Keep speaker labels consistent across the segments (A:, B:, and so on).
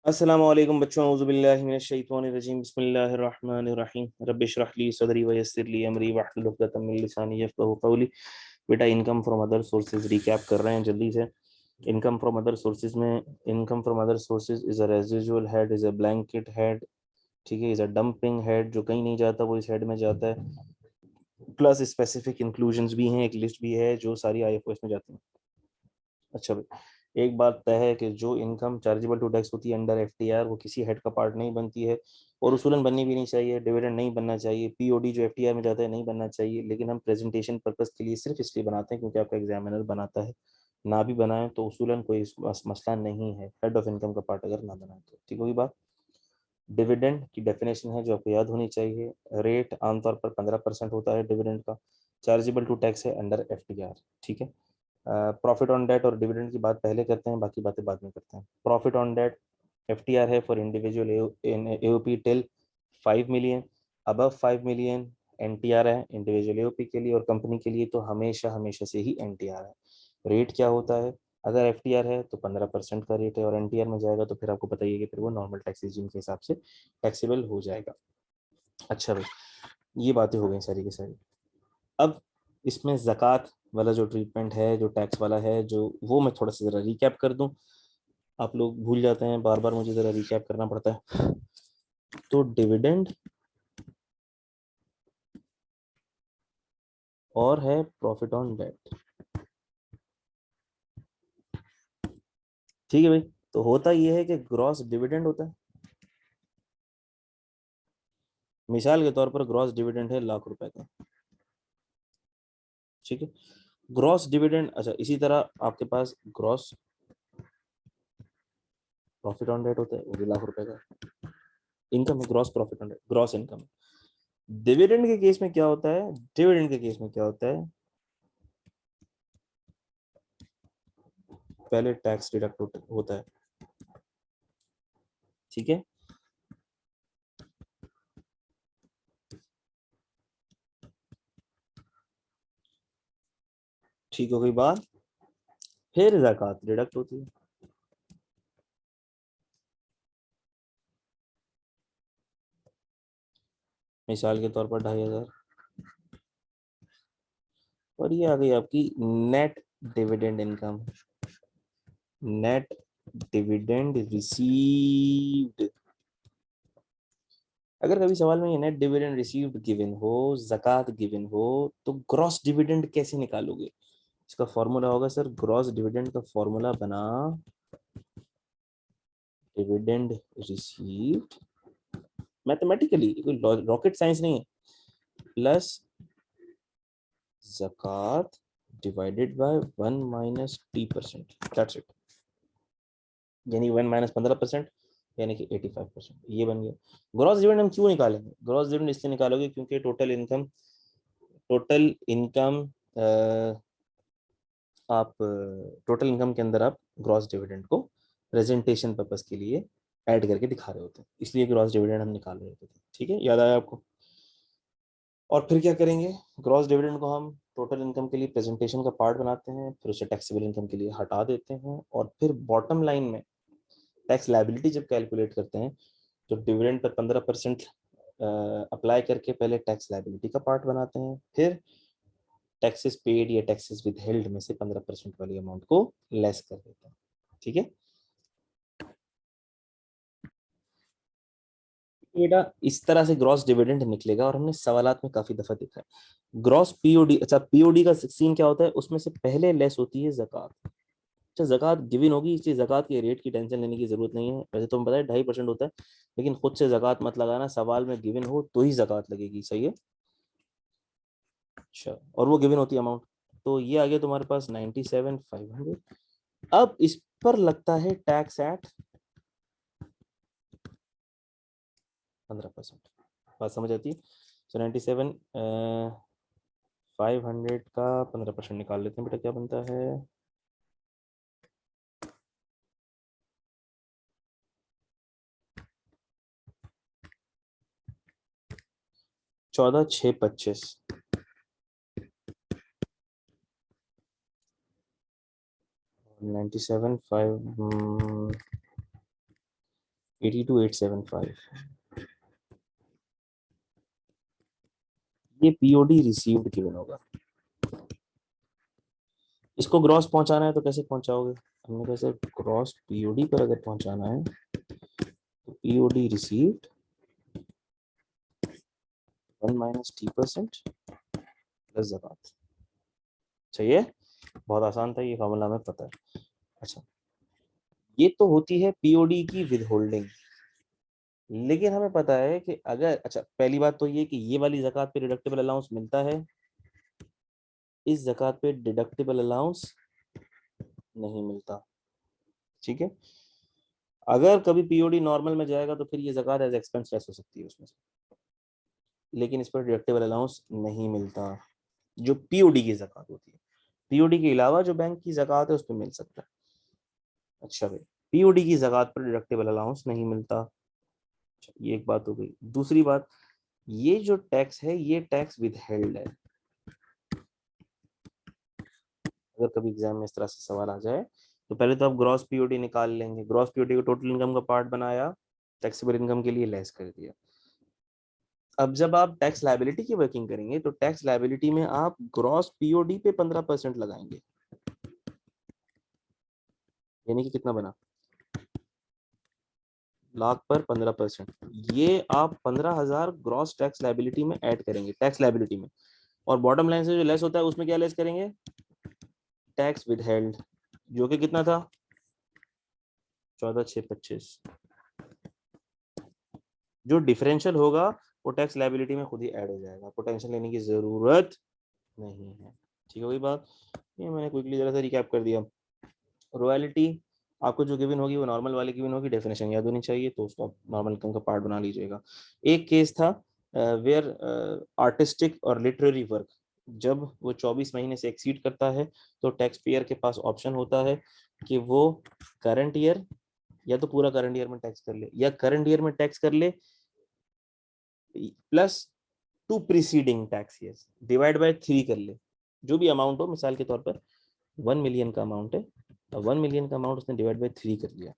A: अस्सलामु अलैकुम बच्चों, औज़ु बिल्लाहि मिनश शैतानिर रजीम, बिस्मिल्लाहिर रहमानिर रहीम, रब्बि इश्रह ली सदरी व यस्सिर ली अमरी वहलुल उक़दतम मिन लिसानी यफ़क़हू क़ौली। बेटा, income from other sources recap कर रहे हैं जल्दी से। इनकम फ्रॉम अदर सोर्सेज में income from other sources is a residual head, is a blanket head, ठीक है, इज़ अ डंपिंग हेड, जो कहीं नहीं जाता वो इस हेड में जाता है। प्लस स्पेसिफिक इंक्लूजन्स भी हैं, एक लिस्ट भी है जो सारी आईएफओएस में जाती हैं। अच्छा भाई, एक बात तय है कि जो इनकम चार्जेबल टू टैक्स होती है अंडर एफटीआर, वो किसी हेड का पार्ट नहीं बनती है और उसूलन बननी भी नहीं चाहिए। डिविडेंड नहीं बनना चाहिए, पीओडी जो एफटीआर में जाता है नहीं बनना चाहिए, लेकिन हम प्रेजेंटेशन पर्पस के लिए सिर्फ इसलिए बनाते हैं क्योंकि आपका एग्जामिनर बनाता है। ना भी बनाए तो उसूलन कोई मसला नहीं है, हेड ऑफ इनकम का पार्ट अगर ना बनाए तो। ठीक होगी बात। डिविडेंड की डेफिनेशन है जो आपको याद होनी चाहिए। रेट आमतौर पर 15% होता है डिविडेंड का। चार्जेबल टू टैक्स है अंडर एफटीआर। ठीक है। प्रॉफिट ऑन डेट और डिविडेंड की बात पहले करते हैं, बाकी बातें बाद में करते हैं। प्रॉफिट ऑन डेट एफटीआर है for individual AOP till 5 million, above 5 million NTR है इंडिविजुअल एओपी के लिए, और कंपनी के लिए तो हमेशा हमेशा से ही एनटीआर है। रेट क्या होता है? अगर एफटीआर है तो 15% का रेट है, और एनटीआर में जाएगा तो फिर आपको बताइए कि फिर वो नॉर्मल टैक्स रेजिम के हिसाब से टैक्सेबल हो जाएगा। अच्छा भाई, ये बातें हो गई सारी की सारी। अब इसमें ज़कात वाला जो ट्रीटमेंट है, जो टैक्स वाला है, जो वो मैं थोड़ा सा ज़रा रिकैप कर दूं। आप लोग भूल जाते हैं, बार बार मुझे ज़रा रिकैप करना पड़ता है। तो डिविडेंड और है प्रॉफिट ऑन डेट। ठीक है भाई। तो होता ये है कि ग्रॉस डिविडेंड होता है। मिसाल के तौर पर ग्रॉस डिविडेंड है ₹1,00,000 का। ठीक है। ग्रॉस डिविडेंड, अच्छा, इसी तरह आपके पास ग्रॉस प्रॉफिट ऑन डेट होता है, वो भी ₹1,00,000 का इनकम है। Gross profit on debt gross income. Dividend के केस में क्या होता है? डिविडेंड के केस में क्या होता है? पहले टैक्स डिडक्ट होता है। ठीक है। ठीक हो गई बात। फिर ज़कात डिडक्ट होती है। मिसाल के तौर पर 2,500, और ये आ गई आपकी net dividend income. Net dividend received. अगर कभी सवाल में ये नेट डिविडेंड रिसीव्ड गिवन हो, ज़कात गिवन हो, तो ग्रॉस डिविडेंड कैसे निकालोगे? इसका फॉर्मूला होगा सर, ग्रॉस डिविडेंड का फॉर्मूला बना डिविडेंड रिसीव्ड, मैथमेटिकली कोई रॉकेट साइंस नहीं है, प्लस ज़कात divided by 1 - t%। That's it. यानी 1 - 15%, यानी कि 85%। ये बन गया ग्रॉस डिविडेंड। हम क्यों निकालेंगे ग्रॉस डिविडेंड? इसलिए निकालोगे क्योंकि टोटल इनकम आप टोटल इनकम के अंदर आप ग्रॉस डिविडेंड को प्रेजेंटेशन पर्पस के लिए ऐड करके दिखा रहे होते हैं, इसलिए ग्रॉस डिविडेंड हम निकाल रहे होते थे। ठीक है, याद आया आपको? और फिर क्या करेंगे? ग्रॉस डिविडेंड को हम टोटल इनकम के लिए प्रेजेंटेशन का पार्ट बनाते हैं, फिर उसे टैक्सेबल इनकम के लिए हटा देते हैं, और फिर बॉटम लाइन में टैक्स लायबिलिटी जब कैलकुलेट करते हैं तो डिविडेंड पर 15% अप्लाई करके पहले टैक्स लायबिलिटी का पार्ट बनाते हैं, फिर टैक्सेस पेड या टैक्सेस विदहेल्ड में से 15% वाली अमाउंट को लेस कर देते हैं। ठीक है बेटा, इस तरह से ग्रॉस डिविडेंड निकलेगा, और हमने सवालात में काफी दफा देखा है। ग्रॉस पीओडी, अच्छा, पीओडी का सीन क्या होता है? उसमें से पहले लेस होती है ज़कात। अच्छा, ज़कात गिवन होगी, इसलिए ज़कात के रेट की टेंशन लेने की जरूरत नहीं है। वैसे तो हमें पता है 2.5% होता है, लेकिन खुद से ज़कात मत लगाना, सवाल में गिवन हो तो ही ज़कात लगेगी। सही है। अच्छा, और वो गिवन होती है अमाउंट। तो ये आ गया तुम्हारे पास 97,500। अब इस पर लगता है टैक्स एट 15%। बात समझ आती है? सो 97,500 का 15% निकाल लेते हैं बेटा, क्या बनता है? 14,625। 97,500 82,875 ये पीओडी रिसीव्ड गिवन होगा। इसको ग्रॉस पहुंचाना है तो कैसे पहुंचाओगे? हमने कहा सर ग्रॉस पीओडी पर अगर पहुंचाना है तो POD received 1 minus T% plus ज़कात। चाहिए, बहुत आसान था, ये फॉर्मूला हमें पता है। अच्छा, ये तो होती है पीओडी की विदहोल्डिंग, लेकिन हमें पता है कि अगर, अच्छा पहली बात तो ये कि ये वाली ज़कात पे डिडक्टेबल अलाउंस मिलता है, इस ज़कात पे डिडक्टेबल अलाउंस नहीं मिलता। ठीक है, अगर कभी पीओडी नॉर्मल में जाएगा तो फिर ये ज़कात एज एक्सपेंस लेस हो सकती है उसमें से, लेकिन इस पर डिडक्टेबल अलाउंस नहीं मिलता जो पीओडी की ज़कात होती है। पीओडी के अलावा जो बैंक की ज़कात है उस पर मिल सकता है। अच्छा भाई, पीओडी की ज़कात पर डिडक्टेबल अलाउंस नहीं मिलता। अच्छा, ये एक बात हो गई। दूसरी बात, ये जो टैक्स है ये टैक्स विदहेल्ड है। अगर कभी एग्जाम में इस तरह से सवाल आ जाए तो पहले तो आप ग्रॉस पीओडी निकाल लेंगे, ग्रॉस पीओडी को टोटल इनकम का पार्ट बनाया, टैक्सेबल इनकम के लिए लेस कर दिया। अब जब आप टैक्स लायबिलिटी की वर्किंग करेंगे तो टैक्स लायबिलिटी में आप ग्रॉस पीओडी पे 15% लगाएंगे, यानी कि कितना बना, लाख पर 15%। ये आप 15,000 ग्रॉस टैक्स लायबिलिटी में ऐड करेंगे, टैक्स लायबिलिटी में, और बॉटम लाइन से जो लेस होता है उसमें क्या लेस करेंगे, टैक्स विदहेल्ड, जो कि कितना था 14,625। जो डिफरेंशियल होगा वो टैक्स लायबिलिटी में खुद ही ऐड हो जाएगा, आपको टेंशन लेने की जरूरत नहीं है। ठीक है, वही बात, ये मैंने क्विकली जरा सा रिकैप कर दिया। रॉयल्टी आपको जो गिवन होगी वो नॉर्मल वाली गिवन होगी, डेफिनेशन याद होनी चाहिए, तो उसको आप नॉर्मल इनकम का पार्ट बना लीजिएगा। एक केस था वेयर आर्टिस्टिक और लिटरेरी वर्क, जब वो 24 महीने से एक्सीड करता है तो टैक्स पेयर के पास ऑप्शन होता है कि वो करंट ईयर या तो पूरा करंट ईयर में टैक्स कर ले, या करंट ईयर में टैक्स कर ले plus 2 preceding tax years divide by 3 कर ले, जो भी अमाउंट हो। मिसाल के तौर पर 1 मिलियन का अमाउंट है, 1 मिलियन का अमाउंट उसने डिवाइड बाय 3 कर लिया,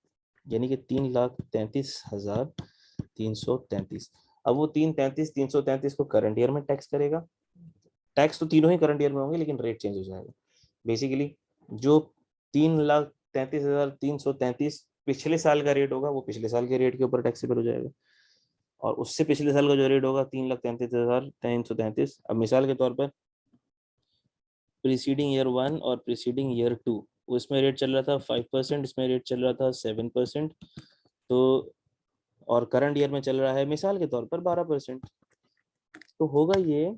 A: यानी कि 3,33,333। अब वो 3,33,333 को करंट ईयर में टैक्स करेगा, टैक्स तो तीनों ही करंट ईयर में होंगे लेकिन रेट चेंज हो जाएगा। बेसिकली जो 3,33,333 पिछले साल का रेट होगा वो पिछले साल के रेट के ऊपर टैक्सेबल हो जाएगा, और उससे पिछले साल का जो रेट होगा 3,33,333। अब मिसाल के तौर पर प्रीसीडिंग ईयर 1 और प्रीसीडिंग ईयर 2, उसमें रेट चल रहा था 5%, इसमें रेट चल रहा था 7%, तो और करंट ईयर में चल रहा है मिसाल के तौर पर 12%। तो होगा ये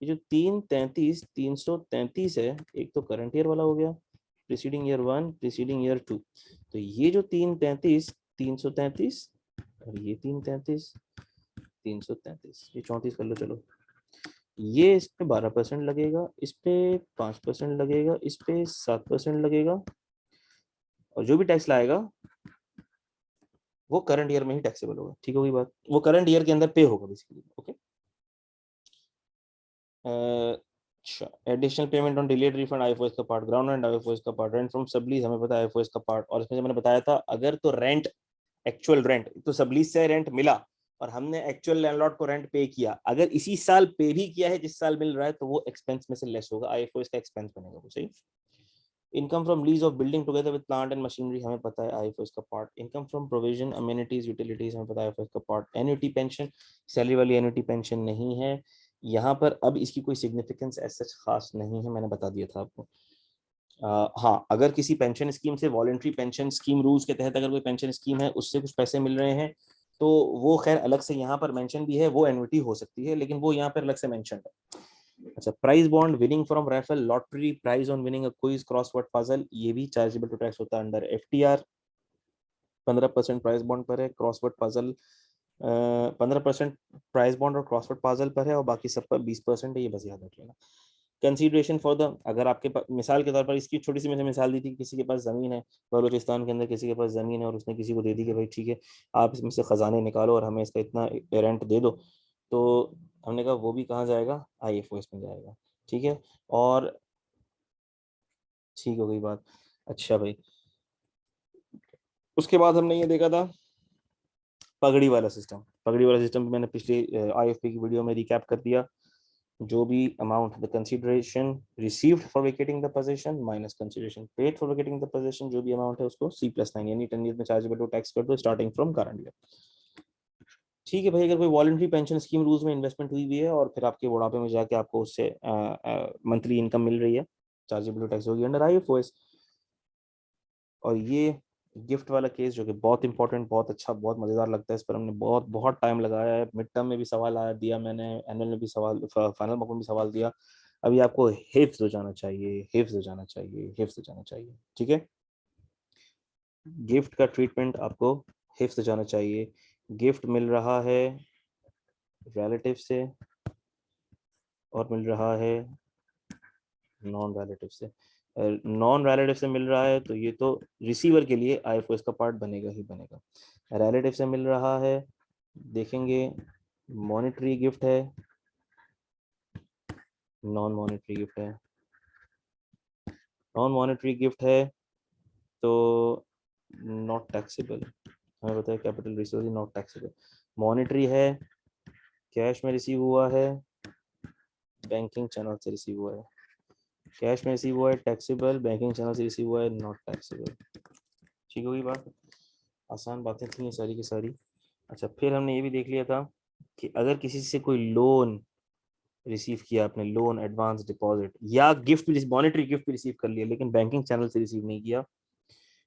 A: जो 3,33,333 है, एक तो करंट ईयर वाला हो गया, प्रीसीडिंग ईयर 1 प्रीसीडिंग ईयर 2, तो ये जो 3,33,333 और ये 3,33,333, ये 34 कर लो चलो, ये इस पे 12% लगेगा, इस पे 5% लगेगा, इस पे 7% लगेगा, और जो भी टैक्स लाएगा वो करंट ईयर में ही टैक्सेबल होगा। ठीक होगी बात, वो करंट ईयर के अंदर पे होगा बेसिकली। ओके, अच्छा, additional payment on delayed refund IFOS का पार्ट, ग्राउंड रेंट आईएफओएस का पार्ट, रेंट फ्रॉम सबलीज हमें पता है आईएफओएस का पार्ट, और इसमें मैंने बताया था अगर तो रेंट एक्चुअल रेंट तो सबलीज से रेंट मिला और हमने एक्चुअल लैंडलॉर्ड को रेंट पे किया, अगर इसी साल पे भी किया है जिस साल मिल रहा है तो वो एक्सपेंस में से लेस होगा, आईएफओएस का एक्सपेंस बनेगा वो। सही। Income from lease of building together with plant and machinery हमें पता है आईएफओएस का part. Income from provision amenities utilities हमें पता है आईएफओएस का पार्ट। एन्युटी पेंशन, सैलरी वाली एन्युटी पेंशन नहीं है यहाँ पर, अब इसकी कोई सिग्निफिकेंस ऐसा खास नहीं है, मैंने बता दिया था आपको। हाँ, अगर किसी पेंशन स्कीम से, वॉलंटरी पेंशन स्कीम रूल्स के तहत अगर कोई पेंशन स्कीम है उससे कुछ पैसे मिल रहे हैं तो वो खैर अलग से यहाँ पर मेंशन भी है, वो एन्युटी हो सकती है, लेकिन वो यहाँ पर अलग से मेंशन है। अच्छा, prize bond, winning from raffle, lottery, prize on winning a quiz, crossword puzzle, ये भी चार्जेबल टू टैक्स होता है अंडर एफटीआर। 15% प्राइज बॉन्ड पर है, क्रॉसवर्ड पजल 15% प्राइस बॉन्ड और क्रॉसवर्ड पजल पर है, और बाकी सब पर 20% है, ये बस याद रख लेना। कंसीडरेशन फॉर द, अगर आपके पास, मिसाल के तौर पर इसकी छोटी सी मैंने मिसाल दी थी, किसी के पास ज़मीन है बलूचिस्तान के अंदर, किसी के पास ज़मीन है और उसने किसी को दे दी कि भाई ठीक है आप इसमें से ख़जाने निकालो और हमें इसका इतना रेंट दे दो, तो हमने कहा वो भी कहाँ जाएगा, आईएफओएस में जाएगा। ठीक है, और ठीक हो गई बात। अच्छा भाई, उसके बाद हमने ये देखा था पगड़ी वाला सिस्टम। पगड़ी वाला सिस्टम मैंने पिछले IFP की वीडियो में रिकैप कर दिया। जो भी amount the consideration received for vacating the position minus consideration paid for vacating the position, जो भी अमाउंट है उसको C+9 यानी 10 ईयर में चार्जेबल टू टैक्स कर दो स्टार्टिंग फ्रॉम करंट ईयर। ठीक है भाई, अगर कोई वॉलंटरी पेंशन स्कीम रूल्स में इन्वेस्टमेंट हुई हुई है और फिर आपके बुढ़ापे में जाके आपको उससे मंथली इनकम मिल रही है, चार्जेबल टू टैक्स होगी अंडर IFOS। और ये गिफ्ट वाला केस जो कि बहुत इंपॉर्टेंट, बहुत अच्छा, बहुत मजेदार लगता है, इस पर हमने बहुत बहुत टाइम लगाया है। मिड टर्म में भी सवाल आया दिया मैंने, एनुअल में भी सवाल, फाइनल मॉक में भी सवाल दिया। अभी आपको हिफ्ज हो जाना चाहिए, हिफ्ज हो जाना चाहिए, हिफ्ज हो जाना चाहिए। ठीक है, गिफ्ट का ट्रीटमेंट आपको हिफ्ज हो जाना चाहिए। गिफ्ट मिल रहा है रिलेटिव से और मिल रहा है नॉन रिलेटिव से। नॉन रिलेटिव से मिल रहा है तो ये तो रिसीवर के लिए IFOS का पार्ट बनेगा ही बनेगा। रिलेटिव से मिल रहा है, देखेंगे मॉनेटरी गिफ्ट है, नॉन मॉनेटरी गिफ्ट है। नॉन मॉनेटरी गिफ्ट है तो नॉट टैक्सेबल, हमें बताया capital resource not taxable. Monetary है, कैश में रिसीव हुआ है, बैंकिंग चैनल से रिसीव हुआ है। कैश में रिसीव हुआ है टैक्सेबल, बैंकिंग चैनल से रिसीव हुआ है नॉट टैक्सेबल। ठीक होगी बात, आसान बातें थी ये सारी की सारी। अच्छा, फिर हमने ये भी देख लिया था कि अगर किसी से कोई लोन रिसीव किया आपने, लोन, एडवांस, डिपॉजिट या गिफ्ट भी, मॉनेटरी गिफ्ट भी रिसीव कर लिया लेकिन बैंकिंग चैनल से रिसीव नहीं किया,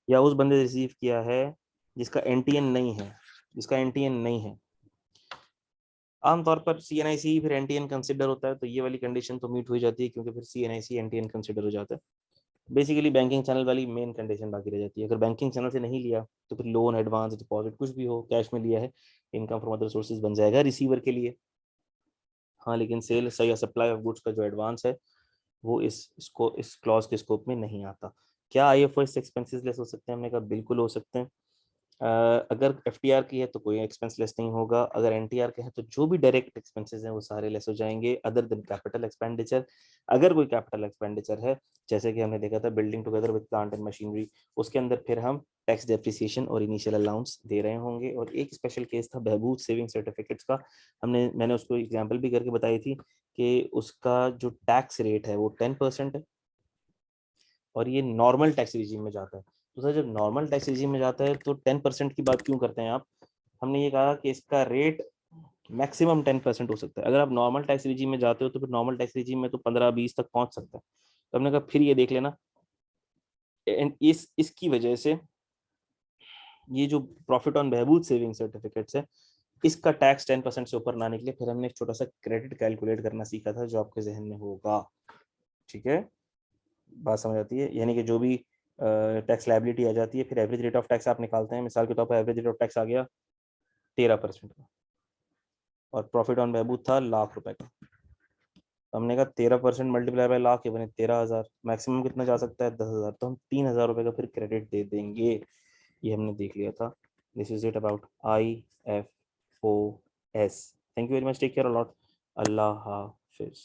A: या उस बंदे से रिसीव किया है जिसका NTN नहीं है, जिसका NTN नहीं है। आमतौर पर CNIC फिर NTN कंसिडर होता है, तो ये वाली कंडीशन तो मीट हो जाती है क्योंकि फिर CNIC NTN कंसिडर हो जाता है। बेसिकली बैंकिंग चैनल वाली मेन कंडीशन बाकी रह जाती है। अगर बैंकिंग चैनल से नहीं लिया तो फिर लोन, एडवांस, डिपॉजिट कुछ भी हो, कैश में लिया है, इनकम फ्रॉम अदर सोर्सेज बन जाएगा रिसीवर के लिए। हाँ, लेकिन सेल या सप्लाई ऑफ गुड्स का जो एडवांस है वो इस क्लॉज के स्कोप में नहीं आता। क्या IFOS एक्सपेंसेस लेस हो सकते हैं? हमने कहा बिल्कुल हो सकते हैं। अगर FTR की है तो कोई एक्सपेंस लेस नहीं होगा, अगर NTR के हैं तो जो भी डायरेक्ट एक्सपेंसेस हैं वो सारे लेस हो जाएंगे अदर देन कैपिटल एक्सपेंडिचर। अगर कोई कैपिटल एक्सपेंडिचर है, जैसे कि हमने देखा था building together with plant and machinery, उसके अंदर फिर हम टैक्स डेप्रिसिएशन और इनिशियल अलाउंस दे रहे होंगे। और एक स्पेशल केस था बहबूद सेविंग सर्टिफिकेट्स का, मैंने उसको एग्जाम्पल भी करके बताई थी कि उसका जो टैक्स रेट है वो 10% है और ये नॉर्मल टैक्स रिजीम में जाता है। तो सर, जब नॉर्मल टैक्स रिजीम में जाता है तो 10% की बात क्यों करते हैं आप? हमने ये कहा कि इसका रेट मैक्सिमम 10% हो सकता है। अगर आप नॉर्मल टैक्स रिजीम में जाते हो तो फिर नॉर्मल टैक्स रिजीम में तो 15-20 तक पहुंच सकता है। तो हमने कहा फिर ये देख लेना, इसकी वजह से ये जो प्रॉफिट ऑन बहबूद सेविंग सर्टिफिकेट्स है, इसका टैक्स 10% से ऊपर ना निकले। फिर हमने एक छोटा सा क्रेडिट कैलकुलेट करना सीखा था जो आपके जहन में होगा। ठीक है, बात समझ आती है? यानी कि जो भी टैक्स लाइबिलिटी आ जाती है, फिर एवरेज रेट ऑफ टैक्स आप निकालते हैं। मिसाल के तौर पर एवरेज रेट ऑफ टैक्स आ गया 13% का और प्रॉफिट ऑन बहबूद था ₹1,00,000 का। हमने कहा 13% मल्टीप्लाई बाय लाख, ये बने 13,000। मैक्सिमम कितना जा सकता है? 10,000। तो हम ₹3,000 का फिर क्रेडिट दे देंगे। ये हमने देख लिया था। This is it about IFOS। Thank you very much, take care a lot, अल्लाह हाफिज।